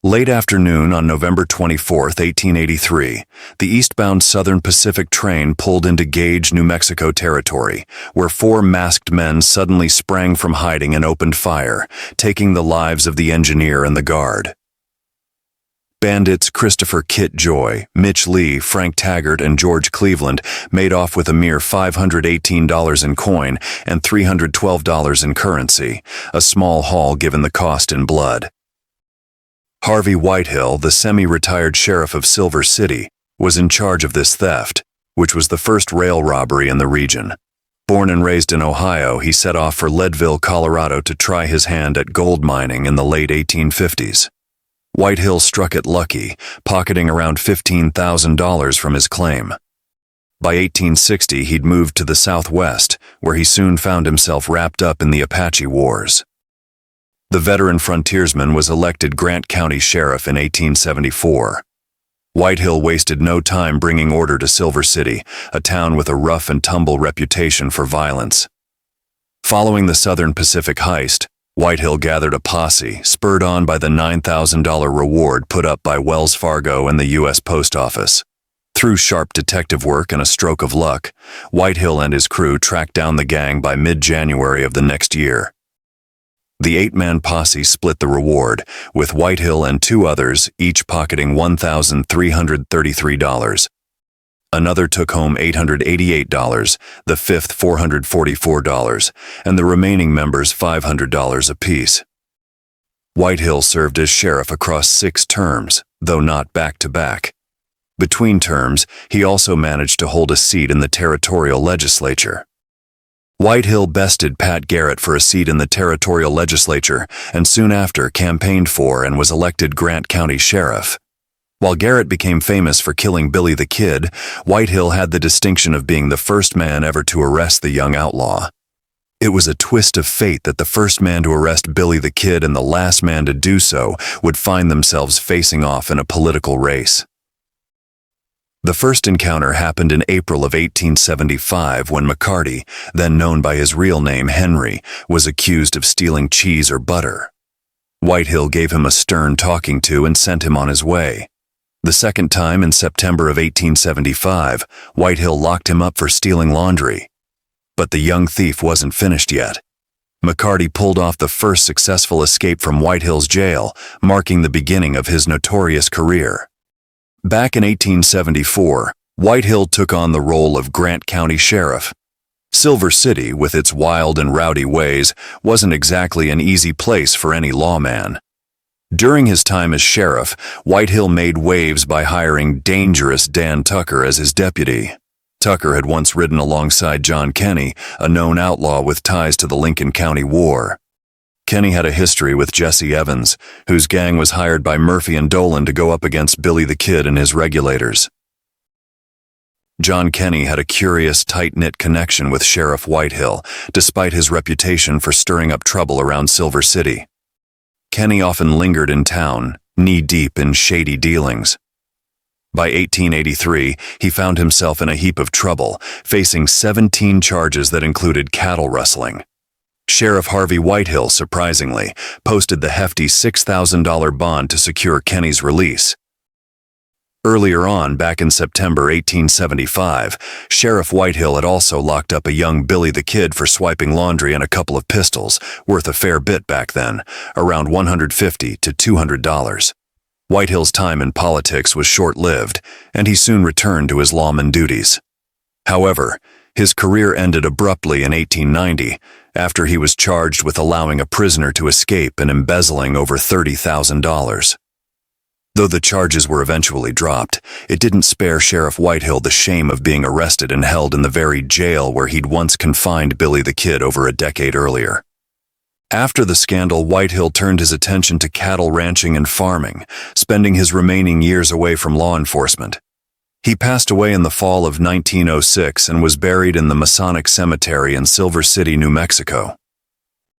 Late afternoon on November 24, 1883, the eastbound Southern Pacific train pulled into Gage, New Mexico territory, where four masked men suddenly sprang from hiding and opened fire, taking the lives of the engineer and the guard. Bandits Christopher Kit Joy, Mitch Lee, Frank Taggart, and George Cleveland made off with a mere $518 in coin and $312 in currency, a small haul given the cost in blood. Harvey Whitehill, the semi-retired sheriff of Silver City, was in charge of this theft, which was the first rail robbery in the region. Born and raised in Ohio, he set off for Leadville, Colorado to try his hand at gold mining in the late 1850s. Whitehill struck it lucky, pocketing around $15,000 from his claim. By 1860, he'd moved to the Southwest, where he soon found himself wrapped up in the Apache Wars. The veteran frontiersman was elected Grant County Sheriff in 1874. Whitehill wasted no time bringing order to Silver City, a town with a rough and tumble reputation for violence. Following the Southern Pacific heist, Whitehill gathered a posse, spurred on by the $9,000 reward put up by Wells Fargo and the U.S. Post Office. Through sharp detective work and a stroke of luck, Whitehill and his crew tracked down the gang by mid-January of the next year. The eight-man posse split the reward, with Whitehill and two others each pocketing $1,333. Another took home $888, the fifth $444, and the remaining members $500 apiece. Whitehill served as sheriff across 6 terms, though not back-to-back. Between terms, he also managed to hold a seat in the territorial legislature. Whitehill bested Pat Garrett for a seat in the territorial legislature and soon after campaigned for and was elected Grant County Sheriff. While Garrett became famous for killing Billy the Kid, Whitehill had the distinction of being the first man ever to arrest the young outlaw. It was a twist of fate that the first man to arrest Billy the Kid and the last man to do so would find themselves facing off in a political race. The first encounter happened in April of 1875 when McCarty, then known by his real name Henry, was accused of stealing cheese or butter. Whitehill gave him a stern talking to and sent him on his way. The second time, in September of 1875, Whitehill locked him up for stealing laundry. But the young thief wasn't finished yet. McCarty pulled off the first successful escape from Whitehill's jail, marking the beginning of his notorious career. Back in 1874, Whitehill took on the role of Grant County Sheriff. Silver City, with its wild and rowdy ways, wasn't exactly an easy place for any lawman. During his time as sheriff, Whitehill made waves by hiring dangerous Dan Tucker as his deputy. Tucker had once ridden alongside John Kenney, a known outlaw with ties to the Lincoln County War. Kenney had a history with Jesse Evans, whose gang was hired by Murphy and Dolan to go up against Billy the Kid and his regulators. John Kenney had a curious, tight-knit connection with Sheriff Whitehill, despite his reputation for stirring up trouble around Silver City. Kenney often lingered in town, knee-deep in shady dealings. By 1883, he found himself in a heap of trouble, facing 17 charges that included cattle rustling. Sheriff Harvey Whitehill, surprisingly, posted the hefty $6,000 bond to secure Kenney's release. Earlier on, back in September 1875, Sheriff Whitehill had also locked up a young Billy the Kid for swiping laundry and a couple of pistols, worth a fair bit back then, around $150 to $200. Whitehill's time in politics was short-lived, and he soon returned to his lawman duties. However, his career ended abruptly in 1890, after he was charged with allowing a prisoner to escape and embezzling over $30,000. Though the charges were eventually dropped, it didn't spare Sheriff Whitehill the shame of being arrested and held in the very jail where he'd once confined Billy the Kid over a decade earlier. After the scandal, Whitehill turned his attention to cattle ranching and farming, spending his remaining years away from law enforcement. He passed away in the fall of 1906 and was buried in the Masonic Cemetery in Silver City, New Mexico.